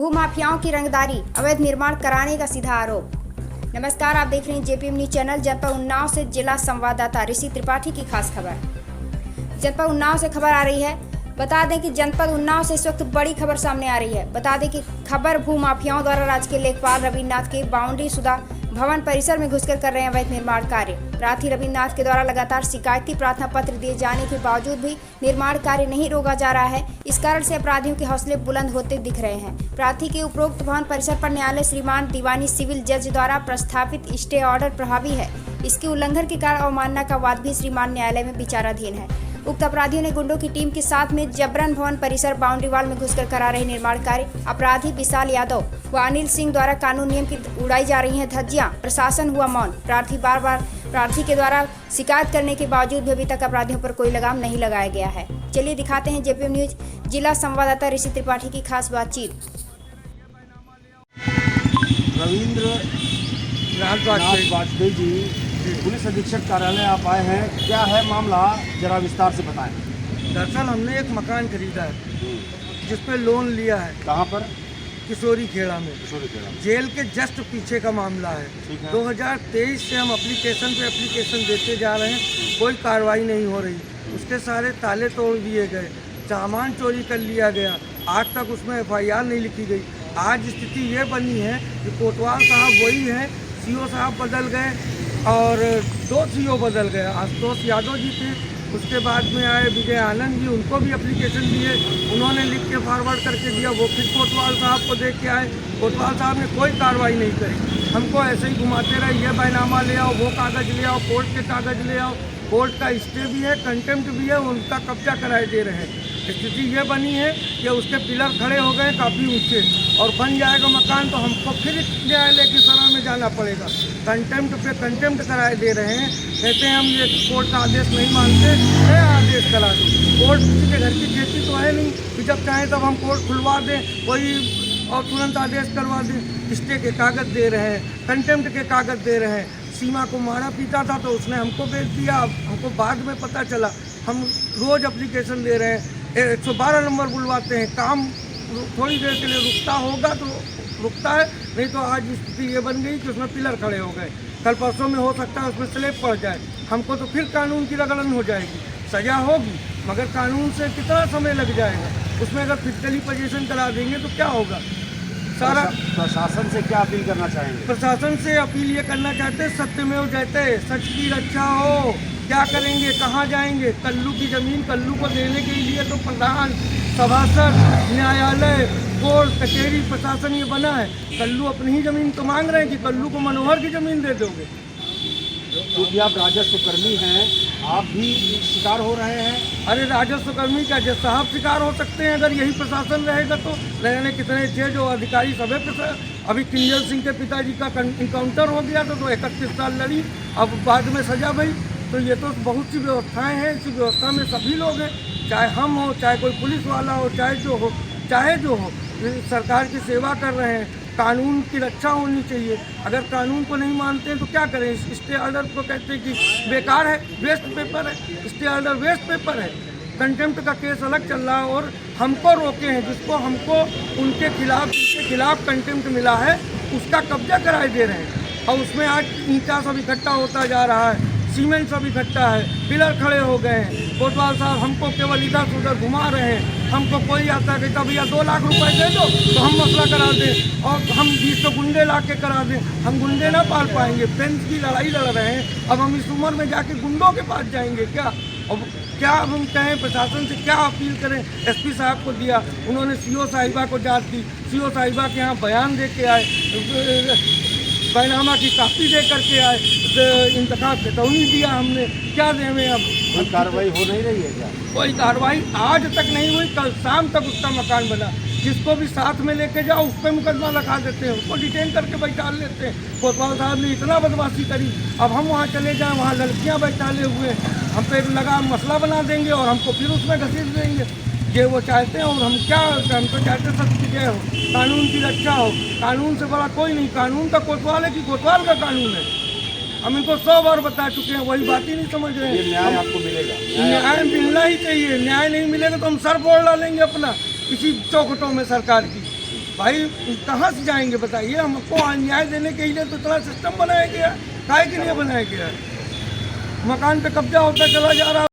भूमाफियाओं की रंगदारी, अवैध निर्माण कराने का सीधा आरोप। नमस्कार, आप देख रहे हैं जेपीएम न्यूज चैनल। जनपद उन्नाव से जिला संवाददाता ऋषि त्रिपाठी की खास खबर। जनपद उन्नाव से खबर आ रही है। बता दें कि जनपद उन्नाव से इस वक्त बड़ी खबर सामने आ रही है। बता दें कि खबर भूमाफियाओं द्वारा राजकीय लेखपाल रविन्द्रनाथ के बाउंड्री शुदा भवन परिसर में घुसकर कर रहे हैं अवैध निर्माण कार्य। प्रार्थी रविन्द्रनाथ के द्वारा लगातार शिकायती प्रार्थना पत्र दिए जाने के बावजूद भी निर्माण कार्य नहीं रोका जा रहा है। इस कारण से अपराधियों के हौसले बुलंद होते दिख रहे हैं। प्रार्थी के उपरोक्त भवन परिसर पर न्यायालय श्रीमान दीवानी सिविल जज द्वारा प्रस्थापित स्टे ऑर्डर प्रभावी है। इसके उल्लंघन के कारण अवमानना का वाद भी श्रीमान न्यायालय में विचाराधीन है। उक्त अपराधियों ने गुंडों की टीम के साथ में जबरन भवन परिसर बाउंड्री वाल में घुसकर करा रहे निर्माण कार्य। अपराधी विशाल यादव व अनिल सिंह द्वारा कानून नियम की उड़ाई जा रही हैं धज्जियां। प्रशासन हुआ मौन। प्रार्थी बार बार प्रार्थी के द्वारा शिकायत करने के बावजूद भी अभी तक अपराधियों पर कोई लगाम नहीं लगाया गया है। चलिए दिखाते हैं जेपीएम न्यूज जिला संवाददाता ऋषि त्रिपाठी की खास बातचीत। रविन्द्रनाथ वाजपेयी जी पुलिस अधीक्षक कार्यालय आप आए हैं, क्या है मामला, जरा विस्तार से बताएं। दरअसल हमने एक मकान खरीदा है जिस पे लोन लिया है। कहाँ पर? किशोरी खेड़ा में। किशोरी खेड़ा में। जेल के जस्ट पीछे का मामला है। 2023 से हम एप्लीकेशन देते जा रहे हैं, कोई कार्रवाई नहीं हो रही। उसके सारे ताले तोड़ दिए गए, सामान चोरी कर लिया गया, आज तक उसमें FIR नहीं लिखी गई। आज स्थिति ये बनी है कि कोतवाल साहब वही हैं, CO साहब बदल गए और 2 CO बदल गए। आशुतोष यादव जी थे, उसके बाद में आए विजय आनंद जी, उनको भी एप्लीकेशन दिए, उन्होंने लिख के फॉरवर्ड करके दिया। वो फिर कोतवाल साहब को देख के आए, कोतवाल साहब ने कोई कार्रवाई नहीं करी। हमको ऐसे ही घुमाते रहे, ये बैनामा ले आओ, वो कागज़ ले आओ, कोर्ट के कागज़ ले आओ। कोर्ट का स्टे भी है, कंटेम्प्ट भी है, उनका कब्जा कराए दे रहे हैं। स्थिति ये बनी है कि उसके पिलर खड़े हो गए काफ़ी ऊंचे और बन जाएगा मकान तो हमको फिर न्यायालय की शरण में जाना पड़ेगा। कंटेम्प्ट पे कंटेम्प्ट कराए दे रहे हैं। कहते हैं हम ये कोर्ट का आदेश नहीं मानते, नया आदेश करा दो। कोर्ट किसी के घर की खेती तो है नहीं कि जब चाहें तब हम कोर्ट खुलवा दें कोई और तुरंत आदेश करवा दें। स्टे के कागज़ दे रहे हैं, कंटेम्प्ट के कागज़ दे रहे हैं। सीमा को मारा पीटा था तो उसने हमको भेज दिया, हमको बाद में पता चला। हम रोज़ एप्लीकेशन दे रहे हैं, 112 नंबर बुलवाते हैं। काम थोड़ी देर के लिए रुकता होगा तो रुकता है, नहीं तो आज स्थिति ये बन गई कि उसमें पिलर खड़े हो गए। कल परसों में हो सकता है उसमें स्लेब पड़ जाए, हमको तो फिर कानून की रगड़न हो जाएगी। सज़ा होगी मगर कानून से कितना समय लग जाएगा। उसमें अगर फिजिकली पोजीशन करा देंगे तो क्या होगा। सारा प्रशासन से क्या अपील करना चाहेंगे? प्रशासन से अपील ये करना चाहते हैं, सत्यमेव जयते, सच की रक्षा हो। क्या करेंगे, कहाँ जाएंगे? कल्लू की ज़मीन कल्लू को देने के लिए तो प्रधान, सभासद, न्यायालय, कोर्ट, कचहरी, प्रशासन ये बना है। कल्लू अपनी ही ज़मीन तो मांग रहे हैं कि कल्लू को मनोहर की ज़मीन दे दोगे। क्योंकि आप राजस्व कर्मी हैं, आप भी शिकार हो रहे हैं। अरे राजस्व कर्मी क्या जज साहब शिकार हो सकते हैं अगर यही प्रशासन रहेगा तो। नए कितने थे जो अधिकारी सभी अभी किंजल सिंह के पिताजी का इनकाउंटर हो गया था तो 31 साल लड़ी, अब बाद में सजा भई। तो ये तो बहुत सी व्यवस्थाएं हैं, इसी व्यवस्था में सभी लोग हैं, चाहे हम हो, चाहे कोई पुलिस वाला हो, चाहे जो हो, सरकार की सेवा कर रहे हैं। कानून की रक्षा होनी चाहिए। अगर कानून को नहीं मानते हैं तो क्या करें? स्टे ऑर्डर को कहते हैं कि बेकार है, वेस्ट पेपर है। स्टे ऑर्डर वेस्ट पेपर है। कंटेम्प्ट का केस अलग चल रहा है और हमको रोके हैं, जिसको हमको उनके खिलाफ कंटेम्प्ट मिला है उसका कब्जा कराए दे रहे हैं। और उसमें आज ईंटा सब इकट्ठा होता जा रहा है, सीमेंट सब इकट्ठा है, पिलर खड़े हो गए हैं। कोतवाल साहब हमको केवल इधर से उधर घुमा रहे हैं। हमको कोई आता है कहता भैया 2 लाख रुपए दे दो तो हम मसला करा दें और हम 20 गुंडे ला के करा दें। हम गुंडे ना पाल पाएंगे, फ्रेंड्स की लड़ाई लड़ रहे हैं। अब हम इस उम्र में जाके गुंडों के पास जाएंगे क्या? अब क्या हम कहें प्रशासन से, क्या अपील करें? SP साहब को दिया, उन्होंने CO साहिबा को जांच दी, CO साहिबा के यहाँ बयान दे के आए, बैनामा की कापी दे करके आए, इंतखाब चेतावनी दिया हमने। क्या देवें अब? कोई कार्रवाई हो नहीं रही है क्या? कोई कार्रवाई आज तक नहीं हुई। कल शाम तक उसका मकान बना, जिसको भी साथ में लेके जाओ उस पर मुकदमा लगा देते हैं, उसको डिटेन करके बैठा लेते हैं। कोतवाल साहब ने इतना बदमाशी करी, अब हम वहाँ चले जाएँ, वहाँ लड़कियाँ बैठाले हुए हम पे लगा मसला बना देंगे और हमको फिर उसमें घसीट देंगे। ये वो चाहते हैं और हम क्या, हम तो चाहते सच की जय हो, कानून की रक्षा हो। कानून से बड़ा कोई नहीं। कानून का कोतवाल है कि कोतवाल का कानून है? हम इनको 100 बार बता चुके हैं, वही बात ही नहीं समझ रहे हैं। न्याय आपको मिलेगा? न्याय मिलना ही चाहिए। न्याय नहीं मिलेगा तो हम सर फोड़ डालेंगे अपना इसी चौखटों में सरकार की। भाई कहाँ से जाएंगे बताइए। हमको न्याय देने के लिए तो इतना सिस्टम बनाया गया है, काहे के लिए बनाया गया है। मकान पे कब्जा होता चला जा रहा है।